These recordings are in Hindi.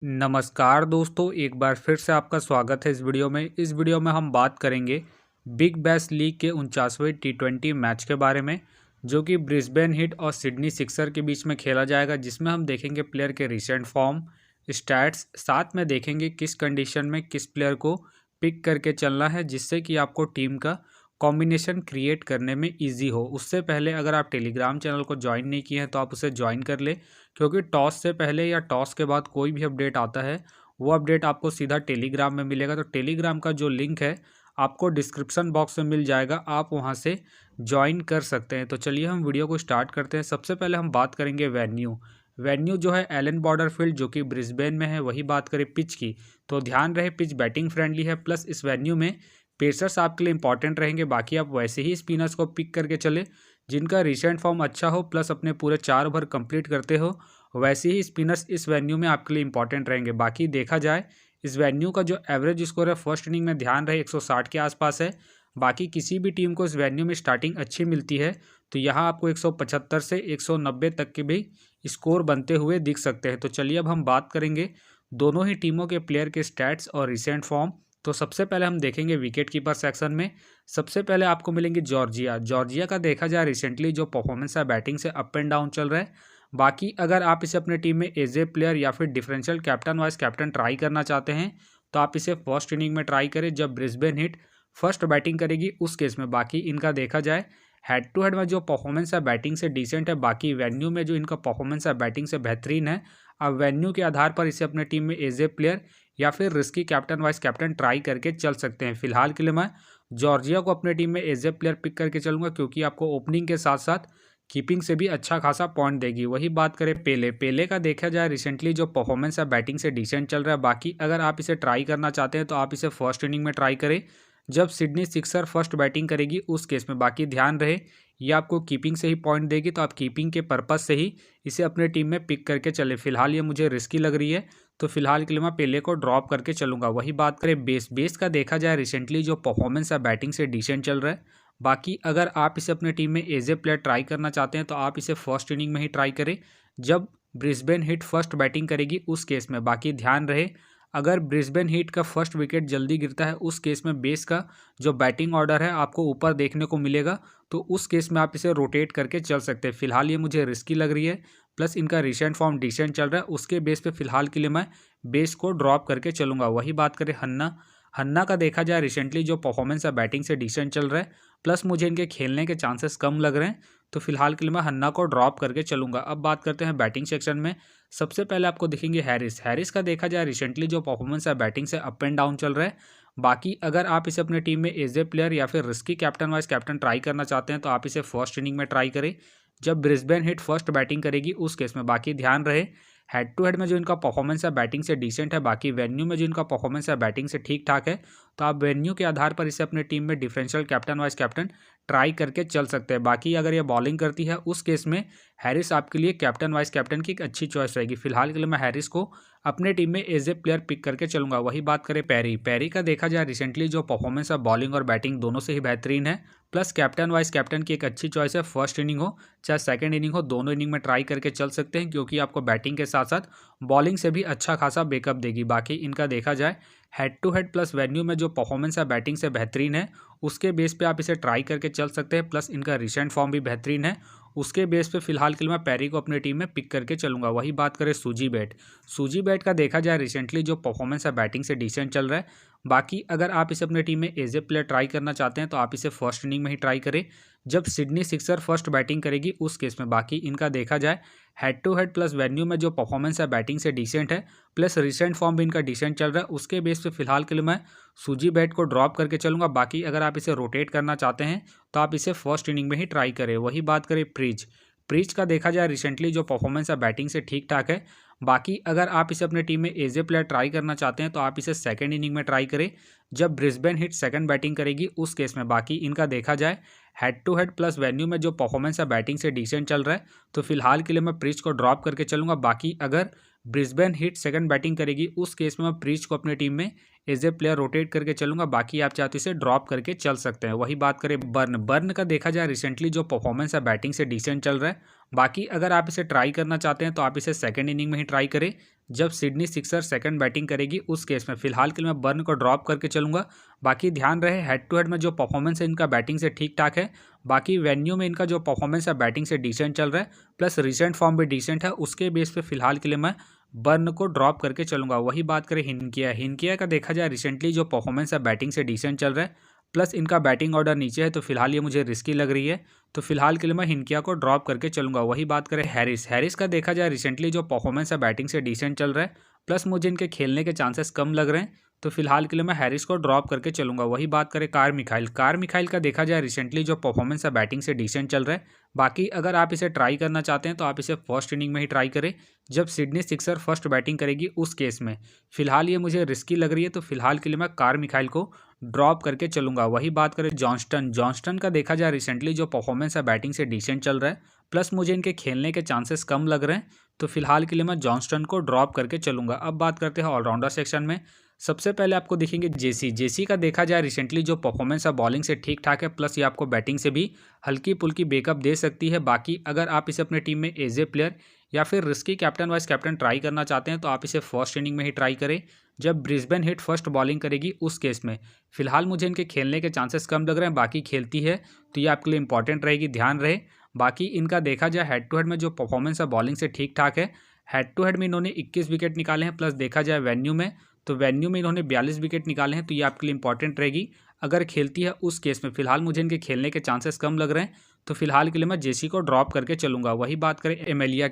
नमस्कार दोस्तों, एक बार फिर से आपका स्वागत है इस वीडियो में। इस वीडियो में हम बात करेंगे बिग बैश लीग के 49वें टी20 मैच के बारे में, जो कि ब्रिस्बेन हिट और सिडनी सिक्सर के बीच में खेला जाएगा, जिसमें हम देखेंगे प्लेयर के रिसेंट फॉर्म, स्टैट्स, साथ में देखेंगे किस कंडीशन में किस प्लेयर को पिक करके चलना है, जिससे कि आपको टीम का कॉम्बिनेशन क्रिएट करने में ईजी हो। उससे पहले अगर आप टेलीग्राम चैनल को ज्वाइन नहीं किए हैं तो आप उसे ज्वाइन कर ले, क्योंकि टॉस से पहले या टॉस के बाद कोई भी अपडेट आता है वो अपडेट आपको सीधा टेलीग्राम में मिलेगा। तो टेलीग्राम का जो लिंक है आपको डिस्क्रिप्शन बॉक्स में मिल जाएगा, आप वहां से ज्वाइन कर सकते हैं। तो चलिए हम वीडियो को स्टार्ट करते हैं। सबसे पहले हम बात करेंगे वेन्यू। वेन्यू जो है एलन बॉर्डर फील्ड, जो कि ब्रिस्बेन में है। वही बात करें पिच की, तो ध्यान रहे पिच बैटिंग फ्रेंडली है, प्लस इस वेन्यू में पेसर्स आपके लिए इंपॉर्टेंट रहेंगे। बाकी आप वैसे ही स्पिनर्स को पिक करके चले जिनका रिसेंट फॉर्म अच्छा हो, प्लस अपने पूरे 4 ओवर कंप्लीट करते हो। वैसे ही स्पिनर्स इस वेन्यू में आपके लिए इंपॉर्टेंट रहेंगे। बाकी देखा जाए इस वेन्यू का जो एवरेज स्कोर है फर्स्ट इनिंग में ध्यान रहे 160 के आसपास है। बाकी किसी भी टीम को इस वेन्यू में स्टार्टिंग अच्छी मिलती है तो यहाँ आपको 175 से 190 तक के भी स्कोर बनते हुए दिख सकते हैं। तो चलिए अब हम बात करेंगे दोनों ही टीमों के प्लेयर के स्टैट्स और रिसेंट फॉर्म। तो सबसे पहले हम देखेंगे विकेट कीपर सेक्शन में। सबसे पहले आपको मिलेंगे जॉर्जिया। जॉर्जिया का देखा जाए रिसेंटली जो परफॉर्मेंस है बैटिंग से अप एंड डाउन चल रहा है। बाकी अगर आप इसे अपने टीम में एज ए प्लेयर या फिर differential captain vice captain try करना चाहते हैं तो आप इसे फर्स्ट इनिंग में ट्राई करें जब ब्रिस्बेन हिट फर्स्ट बैटिंग करेगी उस केस में। बाकी इनका देखा जाए हेड टू हेड में जो परफॉर्मेंस है बैटिंग से डिसेंट है। बाकी वेन्यू में जो इनका परफॉर्मेंस है बैटिंग से बेहतरीन है। आप वेन्यू के आधार पर इसे अपने टीम में एज ए प्लेयर या फिर risky captain vice captain try करके चल सकते हैं। फिलहाल के लिए मैं जॉर्जिया को अपने टीम में एज ए प्लेयर पिक करके चलूंगा, क्योंकि आपको ओपनिंग के साथ साथ कीपिंग से भी अच्छा खासा पॉइंट देगी। वही बात करें पेले। पेले का देखा जाए रिसेंटली जो परफॉर्मेंस है बैटिंग से डिसेंट चल रहा है। बाकी अगर आप इसे ट्राई करना चाहते हैं तो आप इसे फर्स्ट इनिंग में ट्राई करें जब सिडनी सिक्सर फर्स्ट बैटिंग करेगी उस केस में। बाकी ध्यान रहे ये आपको कीपिंग से ही पॉइंट देगी, तो आप कीपिंग के पर्पज़ से ही इसे अपने टीम में पिक करके चले। फिलहाल ये मुझे रिस्की लग रही है तो फिलहाल के लिए मैं पेले को ड्रॉप करके चलूंगा। वही बात करें बेस। बेस का देखा जाए रिसेंटली जो परफॉर्मेंस है बैटिंग से डिसेंट चल रहा है। बाकी अगर आप इसे अपने टीम में एज ए प्लेयर ट्राई करना चाहते हैं तो आप इसे फर्स्ट इनिंग में ही ट्राई करें जब ब्रिस्बेन हिट फर्स्ट बैटिंग करेगी उस केस में। बाकी ध्यान रहे अगर ब्रिस्बेन हीट का फर्स्ट विकेट जल्दी गिरता है उस केस में बेस का जो बैटिंग ऑर्डर है आपको ऊपर देखने को मिलेगा, तो उस केस में आप इसे रोटेट करके चल सकते हैं। फिलहाल ये मुझे रिस्की लग रही है, प्लस इनका रिसेंट फॉर्म डिसेंट चल रहा है। उसके बेस पे फिलहाल के लिए मैं बेस को ड्रॉप करके चलूंगा। वही बात करें हन्ना। हन्ना का देखा जाए रिसेंटली जो परफॉर्मेंस है बैटिंग से डिसेंट चल रहा है, प्लस मुझे इनके खेलने के चांसेस कम लग रहे हैं, तो फिलहाल के लिए मैं हन्ना को ड्रॉप करके चलूंगा। अब बात करते हैं बैटिंग सेक्शन में। सबसे पहले आपको दिखेंगे हैरिस। हैरिस का देखा जाए रिसेंटली जो परफॉर्मेंस है बैटिंग से अप एंड डाउन चल रहा है। बाकी अगर आप इसे अपने टीम में एज ए प्लेयर या फिर risky captain vice captain try करना चाहते हैं तो आप इसे फर्स्ट इनिंग में ट्राई करें जब ब्रिस्बेन हिट फर्स्ट बैटिंग करेगी उस केस में। बाकी ध्यान रहे हेड टू हेड में जो इनका परफॉर्मेंस है बैटिंग से डिसेंट है। बाकी वेन्यू में जो इनका परफॉर्मेंस है बैटिंग से ठीक ठाक है, तो आप वेन्यू के आधार पर इसे अपने टीम में differential captain vice captain try करके चल सकते हैं। बाकी अगर ये बॉलिंग करती है उस केस में हैरिस आपके लिए कैप्टन वाइस कैप्टन की एक अच्छी चॉइस रहेगी। फिलहाल के लिए मैं हैरिस को अपने टीम में एज ए प्लेयर पिक करके चलूंगा। वही बात करें पैरी। पैरी का देखा जाए रिसेंटली जो परफॉर्मेंस है बॉलिंग और बैटिंग दोनों से ही बेहतरीन है, प्लस कैप्टन वाइस कैप्टन की एक अच्छी चॉइस है। फर्स्ट इनिंग हो चाहे सेकंड इनिंग हो, दोनों इनिंग में ट्राई करके चल सकते हैं, क्योंकि आपको बैटिंग के साथ साथ बॉलिंग से भी अच्छा खासा बैकअप देगी। बाकी इनका देखा जाए head to head plus venue में जो परफॉर्मेंस है बैटिंग से बेहतरीन है, उसके बेस पे आप इसे ट्राई करके चल सकते हैं। प्लस इनका रिसेंट फॉर्म भी बेहतरीन है, उसके बेस पे फिलहाल के लिए मैं पैरी को अपने टीम में पिक करके चलूंगा। वही बात करें सूजी बैट। सूजी बैट का देखा जाए रिसेंटली जो परफॉर्मेंस है बैटिंग से डिसेंट चल रहा है। बाकी अगर आप इसे अपने टीम में एज ए प्लेयर ट्राई करना चाहते हैं तो आप इसे फर्स्ट इनिंग में ही ट्राई करें जब सिडनी सिक्सर फर्स्ट बैटिंग करेगी उस केस में। बाकी इनका देखा जाए head to head plus venue में जो परफॉर्मेंस है बैटिंग से डिसेंट है, प्लस रिसेंट फॉर्म भी इनका डिसेंट चल रहा है, उसके बेस पे फिलहाल के लिए मैं सूजी बैट को ड्रॉप करके चलूंगा। बाकी अगर आप इसे रोटेट करना चाहते हैं तो आप इसे फर्स्ट इनिंग में ही ट्राई करें। वही बात करें प्रीच। प्रीच का देखा जाए रिसेंटली जो परफॉर्मेंस है बैटिंग से ठीक ठाक है। बाकी अगर आप इसे अपने टीम में एज ए प्लेयर ट्राई करना चाहते हैं तो आप इसे सेकंड इनिंग में ट्राई करें जब ब्रिस्बेन हिट सेकंड बैटिंग करेगी उस केस में। बाकी इनका देखा जाए head to head plus venue में जो परफॉर्मेंस है बैटिंग से डिसेंट चल रहा है, तो फिलहाल के लिए मैं प्रीच को ड्रॉप करके चलूंगा। बाकी अगर ब्रिस्बेन हिट सेकंड बैटिंग करेगी उस केस में मैं प्रीच को अपनी टीम में एज ए प्लेयर रोटेट करके चलूंगा। बाकी आप चाहते इसे ड्रॉप करके चल सकते हैं। वही बात करें बर्न। बर्न का देखा जाए रिसेंटली जो परफॉर्मेंस है बैटिंग से डिसेंट चल रहा है। बाकी अगर आप इसे ट्राई करना चाहते हैं तो आप इसे सेकंड इनिंग में ही ट्राई करें जब सिडनी सिक्सर सेकंड बैटिंग करेगी उस केस में। फिलहाल के लिए मैं बर्न को ड्रॉप करके चलूंगा। बाकी ध्यान रहे हेड टू हेड में जो परफॉर्मेंस है इनका बैटिंग से ठीक ठाक है। बाकी वेन्यू में इनका जो परफॉर्मेंस है बैटिंग से डिसेंट चल रहा है, प्लस रिसेंट फॉर्म भी डिसेंट है। उसके बेस पे फिलहाल के लिए मैं बर्न को ड्रॉप करके चलूंगा। वही बात करें हिनकिया का देखा जाए रिसेंटली जो परफॉर्मेंस है बैटिंग से डिसेंट चल रहा है, प्लस इनका बैटिंग ऑर्डर नीचे है, तो फिलहाल ये मुझे रिस्की लग रही है। तो फिलहाल के लिए मैं हिनकिया को ड्रॉप करके चलूंगा। वही बात करें हैरिस का देखा जाए रिसेंटली जो परफॉर्मेंस है बैटिंग से डिसेंट चल रहा है, प्लस मुझे इनके खेलने के चांसेस कम लग रहे हैं, तो फिलहाल के लिए मैं हैरिस को ड्रॉप करके चलूंगा। वही बात करें कार मिखाइल का देखा जाए रिसेंटली जो परफॉर्मेंस है बैटिंग से डिसेंट चल रहा है। बाकी अगर आप इसे ट्राई करना चाहते हैं तो आप इसे फर्स्ट इनिंग में ही ट्राई करें जब सिडनी सिक्सर फर्स्ट बैटिंग करेगी उस केस में। फिलहाल ये मुझे रिस्की लग रही है, तो फिलहाल के लिए मैं कार मिखाइल को ड्रॉप करके चलूंगा। वही बात करें जॉन्स्टन का देखा जाए रिसेंटली जो परफॉर्मेंस है बैटिंग से डिसेंट चल रहा है, प्लस मुझे इनके खेलने के चांसेस कम लग रहे हैं, तो फिलहाल के लिए मैं जॉन्स्टन को ड्रॉप करके चलूंगा। अब बात करते हैं ऑलराउंडर सेक्शन में। सबसे पहले आपको दिखेंगे जेसी का देखा जाए रिसेंटली जो परफॉर्मेंस है बॉलिंग से ठीक ठाक है, प्लस ये आपको बैटिंग से भी हल्की पुल्की बैकअप दे सकती है। बाकी अगर आप इसे अपने टीम में एज ए प्लेयर या फिर risky captain vice captain try करना चाहते हैं तो आप इसे फर्स्ट इनिंग में ही ट्राई करें जब ब्रिस्बेन हिट फर्स्ट बॉलिंग करेगी उस केस में। फिलहाल मुझे इनके खेलने के चांसेस कम लग रहे हैं, बाकी खेलती है तो ये आपके लिए इंपॉर्टेंट रहेगी, ध्यान रहे। बाकी इनका देखा जाए हेड टू हेड में जो परफॉर्मेंस है बॉलिंग से ठीक ठाक है। हेड टू हेड में इन्होंने 21 विकेट निकाले हैं, प्लस देखा जाए वेन्यू में तो वेन्यू में इन्होंने 42 विकेट निकाले हैं, तो ये आपके लिए इंपॉर्टेंट रहेगी अगर खेलती है उस केस में। फिलहाल मुझे इनके खेलने के चांसेस कम लग रहे हैं, तो फिलहाल के लिए मैं जेसी को ड्रॉप करके चलूंगा। वही बात करें एमेलिया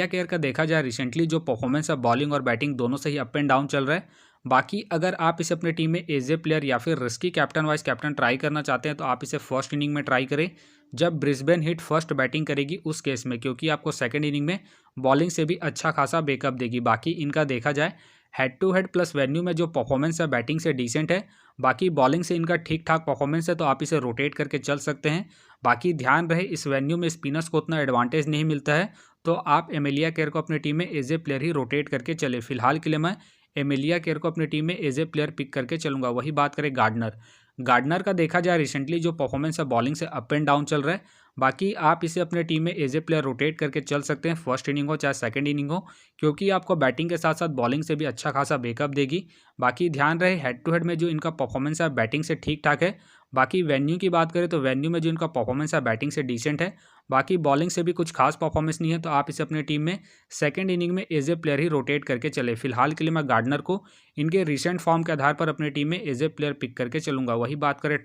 केयर का देखा जाए रिसेंटली जो परफॉर्मेंस है बॉलिंग और बैटिंग दोनों से ही अप एंड डाउन चल रहा है। बाकी अगर आप इसे अपने टीम में एज ए प्लेयर या फिर risky captain vice captain try करना चाहते हैं तो आप इसे फर्स्ट इनिंग में ट्राई करें जब ब्रिस्बेन हिट फर्स्ट बैटिंग करेगी उस केस में, क्योंकि आपको सेकंड इनिंग में बॉलिंग से भी अच्छा खासा बैकअप देगी। बाकी इनका देखा जाए head to head plus venue में जो परफॉर्मेंस है बैटिंग से डिसेंट है, बाकी बॉलिंग से इनका ठीक ठाक परफॉर्मेंस है, तो आप इसे रोटेट करके चल सकते हैं। बाकी ध्यान रहे इस वेन्यू में स्पिनर्स को उतना एडवांटेज नहीं मिलता है, तो आप एमेलिया केयर को अपनी टीम में एज ए प्लेयर ही रोटेट करके चले। फिलहाल के लिए मैं एमेलिया केयर को अपनी टीम में एज ए प्लेयर पिक करके चलूंगा। वही बात करें गार्डनर का देखा जाए रिसेंटली जो परफॉर्मेंस है बॉलिंग से अप एंड डाउन चल रहा है। बाकी आप इसे अपने टीम में एज ए प्लेयर रोटेट करके चल सकते हैं, फर्स्ट इनिंग हो चाहे सेकंड इनिंग हो, क्योंकि आपको बैटिंग के साथ साथ बॉलिंग से भी अच्छा खासा बैकअप देगी। बाकी ध्यान रहे हेड टू हेड में जो इनका परफॉर्मेंस है बैटिंग से ठीक ठाक है। बाकी वेन्यू की बात करें तो वेन्यू में जो इनका परफॉर्मेंस है बैटिंग से डिसेंट है, बाकी बॉलिंग से भी कुछ खास परफॉर्मेंस नहीं है, तो आप इसे अपनी टीम में सेकंड इनिंग में एज ए प्लेयर ही रोटेट करके चले। फिलहाल के लिए मैं गार्डनर को इनके रिसेंट फॉर्म के आधार पर अपनी टीम में एज ए प्लेयर पिक करके चलूंगा। वही बात करें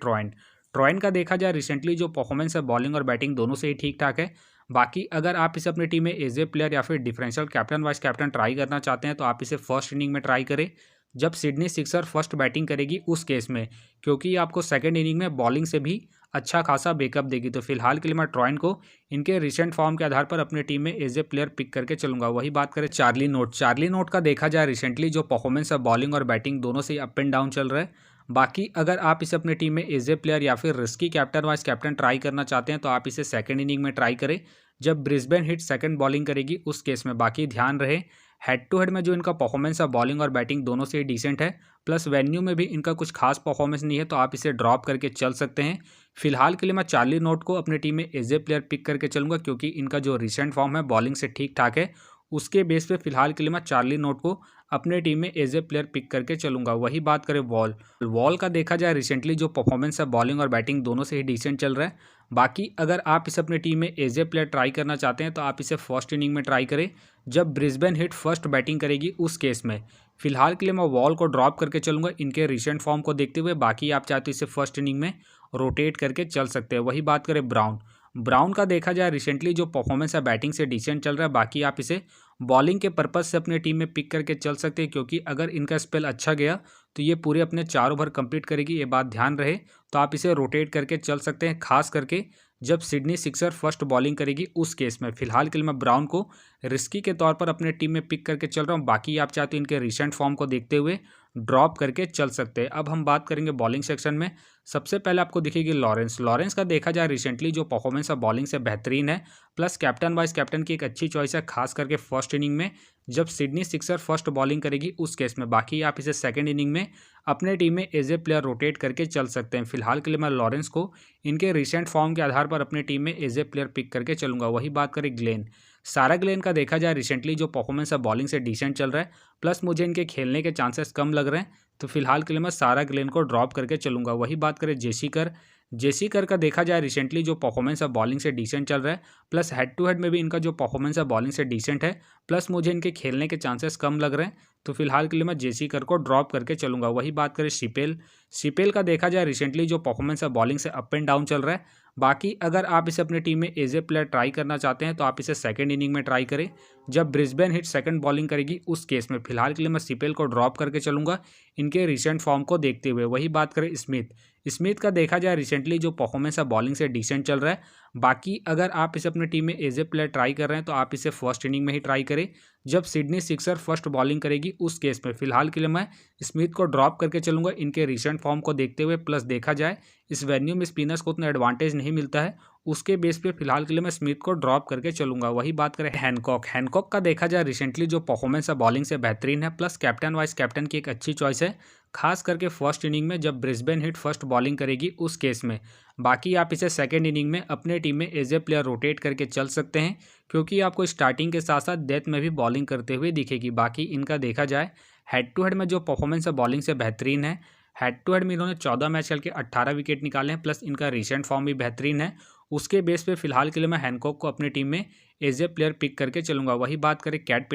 ट्रॉइन का देखा जाए रिसेंटली जो परफॉर्मेंस है बॉलिंग और बैटिंग दोनों से ही ठीक ठाक है। बाकी अगर आप इसे अपनी टीम में एज ए प्लेयर या फिर differential captain vice captain try करना चाहते हैं तो आप इसे फर्स्ट इनिंग में ट्राई करें जब सिडनी सिक्सर फर्स्ट बैटिंग करेगी उस केस में, क्योंकि आपको सेकंड इनिंग में बॉलिंग से भी अच्छा खासा बैकअप देगी। तो फिलहाल के लिए मैं ट्रॉइन को इनके रिसेंट फॉर्म के आधार पर अपनी टीम में एज ए प्लेयर पिक करके चलूंगा। वही बात करें चार्ली नोट का देखा जाए रिसेंटली जो परफॉर्मेंस है बॉलिंग और बैटिंग दोनों से ही अप एंड डाउन चल रहा है। बाकी अगर आप इसे अपनी टीम में एज ए प्लेयर या फिर risky captain vice captain try करना चाहते हैं तो आप इसे सेकंड इनिंग में ट्राई करें जब ब्रिस्बेन हिट सेकंड बॉलिंग करेगी उस केस में। बाकी ध्यान रहे हेड टू हेड में जो इनका परफॉर्मेंस है बॉलिंग और बैटिंग दोनों से ही डिसेंट है, प्लस वेन्यू में भी इनका कुछ खास परफॉर्मेंस नहीं है, तो आप इसे ड्रॉप करके चल सकते हैं। फिलहाल के लिए मैं चार्ली नोट को अपनी टीम में एज ए प्लेयर पिक करके चलूंगा, क्योंकि इनका जो रिसेंट फॉर्म है बॉलिंग से ठीक ठाक है। उसके बेस पे फिलहाल के लिए मैं चार्ली नोट को अपने टीम में एज ए प्लेयर पिक करके चलूंगा। वही बात करें वॉल का देखा जाए रिसेंटली जो परफॉर्मेंस है बॉलिंग और बैटिंग दोनों से ही डिसेंट चल रहा है। बाकी अगर आप इसे अपनी टीम में एज ए प्लेयर ट्राई करना चाहते हैं तो आप इसे फर्स्ट इनिंग में ट्राई करें जब ब्रिस्बेन हिट फर्स्ट बैटिंग करेगी उस केस में। फिलहाल के लिए मैं वॉल को ड्रॉप करके चलूंगा इनके रिसेंट फॉर्म को देखते हुए। बाकी आप चाहते इसे फर्स्ट इनिंग में रोटेट करके चल सकते हैं। वही बात करें ब्राउन का देखा जाए रिसेंटली जो परफॉर्मेंस है बैटिंग से डिसेंट चल रहा है। बाकी आप इसे बॉलिंग के पर्पज से अपने टीम में पिक करके चल सकते हैं, क्योंकि अगर इनका स्पेल अच्छा गया तो ये पूरे अपने 4 ओवर कंप्लीट करेगी, ये बात ध्यान रहे। तो आप इसे रोटेट करके चल सकते हैं, खास करके जब सिडनी सिक्सर फर्स्ट बॉलिंग करेगी उस केस में। फिलहाल के लिए मैं ब्राउन को रिस्की के तौर पर अपने टीम में पिक करके चल रहा हूँ। बाकी आप चाहते हैं इनके रिसेंट फॉर्म को देखते हुए ड्रॉप करके चल सकते हैं। अब हम बात करेंगे बॉलिंग सेक्शन में। सबसे पहले आपको दिखेगी लॉरेंस का देखा जाए रिसेंटली जो परफॉर्मेंस है बॉलिंग से बेहतरीन है, प्लस कैप्टन वाइस कैप्टन की एक अच्छी चॉइस है, खास करके फर्स्ट इनिंग में जब सिडनी सिक्सर फर्स्ट बॉलिंग करेगी उस केस में। बाकी आप इसे सेकंड इनिंग में अपने टीम में एज ए प्लेयर रोटेट करके चल सकते हैं। फिलहाल के लिए मैं लॉरेंस को इनके रिसेंट फॉर्म के आधार पर अपनी टीम में एज ए प्लेयर पिक करके चलूंगा। वही बात करें सारा ग्लेन का देखा जाए रिसेंटली जो परफॉर्मेंस है बॉलिंग से डिसेंट चल रहा है, प्लस मुझे इनके खेलने के चांसेस कम लग रहे हैं, तो फिलहाल के लिए मैं सारा ग्लेन को ड्रॉप करके चलूंगा। वही बात करें जेसी कर का देखा जाए रिसेंटली जो परफॉर्मेंस है बॉलिंग से डिसेंट चल रहा है, प्लस हेड टू हेड में भी इनका जो परफॉर्मेंस है बॉलिंग से डिसेंट है, प्लस मुझे इनके खेलने के चांसेस कम लग रहे हैं, तो फिलहाल के लिए मैं जेसी कर को ड्रॉप करके चलूंगा। वही बात करें शिपेल का देखा जाए रिसेंटली जो परफॉर्मेंस है बॉलिंग से अप एंड डाउन चल रहा है। बाकी अगर आप इसे अपनी टीम में एज ए प्लेयर ट्राई करना चाहते हैं तो आप इसे सेकंड इनिंग में ट्राई करें जब ब्रिस्बेन हिट सेकंड बॉलिंग करेगी उस केस में। फिलहाल के लिए मैं शिपेल को ड्रॉप करके चलूंगा इनके रिसेंट फॉर्म को देखते हुए। वही बात करें स्मिथ का देखा जाए रिसेंटली जो परफॉर्मेंस है बॉलिंग से डिसेंट चल रहा है। बाकी अगर आप इसे अपनी टीम में एज ए प्लेयर ट्राई कर रहे हैं तो आप इसे फर्स्ट इनिंग में ही ट्राई करें जब सिडनी सिक्सर फर्स्ट बॉलिंग करेगी उस केस में। फिलहाल के लिए मैं स्मिथ को ड्रॉप करके चलूंगा इनके रिसेंट फॉर्म को देखते हुए, प्लस देखा जाए इस वेन्यू में स्पिनर्स को उतना एडवांटेज नहीं मिलता है, उसके बेस पे फिलहाल के लिए मैं स्मिथ को ड्रॉप करके चलूंगा। वही बात करें हैनकॉक का देखा जाए रिसेंटली जो परफॉर्मेंस है बॉलिंग से बेहतरीन है, प्लस कैप्टन वाइस कैप्टन की एक अच्छी चॉइस है, खास करके फर्स्ट इनिंग में जब ब्रिस्बेन हिट फर्स्ट बॉलिंग करेगी उस केस में। बाकी आप इसे सेकंड इनिंग में अपने टीम में एज ए प्लेयर रोटेट करके चल सकते हैं क्योंकि आपको स्टार्टिंग के साथ साथ डेथ में भी बॉलिंग करते हुए दिखेगी। बाकी इनका देखा जाए हेड टू हेड में जो परफॉर्मेंस है बॉलिंग से बेहतरीन है, हेड टू हेड में इन्होंने 14 मैच खेल के 18 विकेट निकाले हैं, प्लस इनका रिसेंट फॉर्म भी बेहतरीन है। उसके बेस पे फिलहाल के लिए मैं हैनकॉक को अपनी टीम में एज ए प्लेयर पिक करके चलूंगा। वही बात करें कैट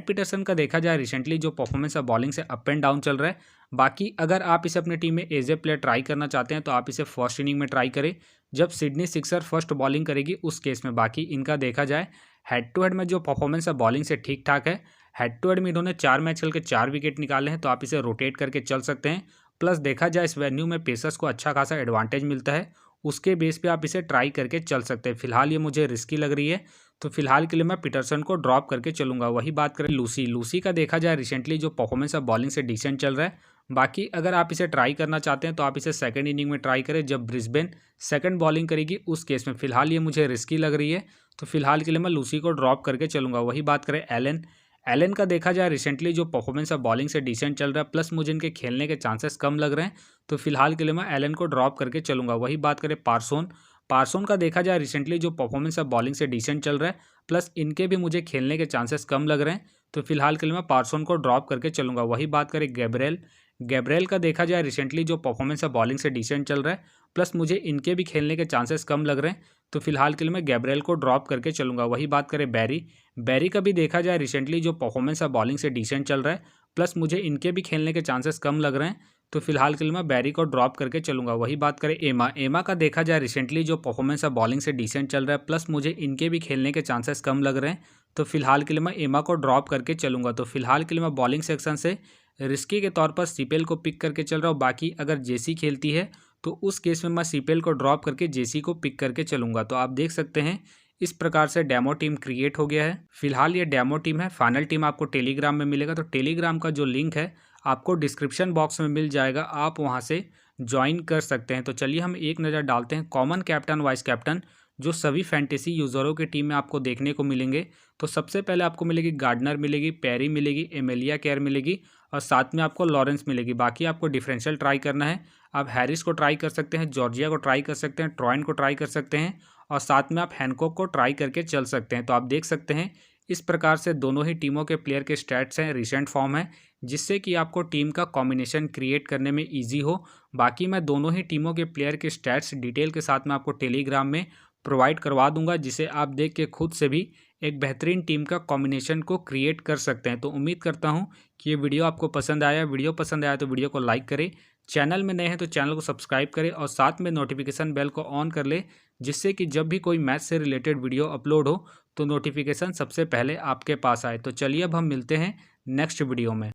पीटरसन का देखा जाए रिसेंटली जो परफॉर्मेंस है बॉलिंग से अप एंड डाउन चल रहा है। बाकी अगर आप इसे अपनी टीम में एज ए प्लेयर ट्राई करना चाहते हैं तो आप इसे फर्स्ट इनिंग में ट्राई करें जब सिडनी सिक्सर फर्स्ट बॉलिंग करेगी उस केस में। बाकी इनका देखा जाए हेड टू हेड में जो परफॉर्मेंस है बॉलिंग से ठीक ठाक है, हेड टू हेड में इन्होंने 4 मैच खेल के 4 विकेट निकाले हैं, तो आप इसे रोटेट करके चल सकते हैं। प्लस देखा जाए इस वेन्यू में पेसर्स को अच्छा खासा एडवांटेज मिलता है, उसके बेस पे आप इसे ट्राई करके चल सकते हैं। फिलहाल ये मुझे रिस्की लग रही है, तो फिलहाल के लिए मैं पीटरसन को ड्रॉप करके चलूंगा। वही बात करें लूसी का देखा जाए रिसेंटली जो परफॉर्मेंस है बॉलिंग से डिसेंट चल रहा है। बाकी अगर आप इसे ट्राई करना चाहते हैं तो आप इसे सेकंड इनिंग में ट्राई करें जब ब्रिस्बेन सेकंड बॉलिंग करेगी उस केस में। फिलहाल ये मुझे रिस्की लग रही है, तो फिलहाल के लिए मैं लूसी को ड्रॉप करके चलूंगा। वही बात करें एलन का देखा जाए रिसेंटली जो परफॉर्मेंस है बॉलिंग से डिसेंट चल रहा है, प्लस मुझे इनके खेलने के चांसेस कम लग रहे हैं, तो फिलहाल के लिए मैं एलन को ड्रॉप करके चलूंगा। वही बात करें पार्सोन का देखा जाए रिसेंटली जो परफॉर्मेंस है बॉलिंग से डिसेंट चल रहा है, प्लस इनके भी मुझे खेलने के चांसेस कम लग रहे हैं, तो फिलहाल के लिए मैं पार्सोन को ड्रॉप करके चलूंगा। वही बात करें गैब्रिएल का देखा जाए रिसेंटली जो परफॉर्मेंस है बॉलिंग से डिसेंट चल रहा है, प्लस मुझे इनके भी खेलने के चांसेस कम लग रहे हैं, तो फिलहाल के लिए मैं गैब्रिएल को ड्रॉप करके चलूंगा। वही बात करें बैरी का भी देखा जाए रिसेंटली जो परफॉर्मेंस है बॉलिंग से डिसेंट चल रहा है, प्लस मुझे इनके भी खेलने के चांसेस कम लग रहे हैं, तो फिलहाल के लिए मैं बैरी को ड्रॉप करके चलूंगा। वही बात करें एमा का देखा जाए रिसेंटली जो परफॉर्मेंस है बॉलिंग से डिसेंट चल रहा है, प्लस मुझे इनके भी खेलने के चांसेस कम लग रहे हैं, तो फिलहाल के लिए मैं एमा को ड्रॉप करके चलूंगा। तो फिलहाल के लिए मैं बॉलिंग सेक्शन से रिस्की के तौर पर सीपेल को पिक करके चल रहा हूँ। बाकी अगर जेसी खेलती है तो उस केस में मैं सीपेल को ड्रॉप करके जेसी को पिक करके चलूंगा। तो आप देख सकते हैं इस प्रकार से डेमो टीम क्रिएट हो गया है। फिलहाल ये डेमो टीम है, फाइनल टीम आपको टेलीग्राम में मिलेगा, तो टेलीग्राम का जो लिंक है आपको डिस्क्रिप्शन बॉक्स में मिल जाएगा, आप वहां से ज्वाइन कर सकते हैं। तो चलिए हम एक नज़र डालते हैं कॉमन कैप्टन वाइस कैप्टन जो सभी फैंटेसी यूज़रों की टीम में आपको देखने को मिलेंगे। तो सबसे पहले आपको मिलेगी गार्डनर मिलेगी, पेरी मिलेगी, एमेलिया केयर मिलेगी और साथ में आपको लॉरेंस मिलेगी। बाकी आपको डिफरेंशियल ट्राई करना है, आप हैरिस को ट्राई कर सकते हैं, जॉर्जिया को ट्राई कर सकते हैं, ट्रॉयन को ट्राई कर सकते हैं और साथ में आप हैनकॉक को ट्राई करके चल सकते हैं। तो आप देख सकते हैं इस प्रकार से दोनों ही टीमों के प्लेयर के स्टैट्स हैं, रिसेंट फॉर्म है, जिससे कि आपको टीम का कॉम्बिनेशन क्रिएट करने में ईजी हो। बाकी मैं दोनों ही टीमों के प्लेयर के स्टैट्स डिटेल के साथ में आपको टेलीग्राम में प्रोवाइड करवा दूंगा, जिसे आप देख के खुद से भी एक बेहतरीन टीम का कॉम्बिनेशन को क्रिएट कर सकते हैं। तो उम्मीद करता हूं कि ये वीडियो आपको पसंद आया। वीडियो पसंद आया तो वीडियो को लाइक करें, चैनल में नए हैं तो चैनल को सब्सक्राइब करें और साथ में नोटिफिकेशन बेल को ऑन कर ले, जिससे कि जब भी कोई मैच से रिलेटेड वीडियो अपलोड हो तो नोटिफिकेशन सबसे पहले आपके पास आए। तो चलिए अब हम मिलते हैं नेक्स्ट वीडियो में।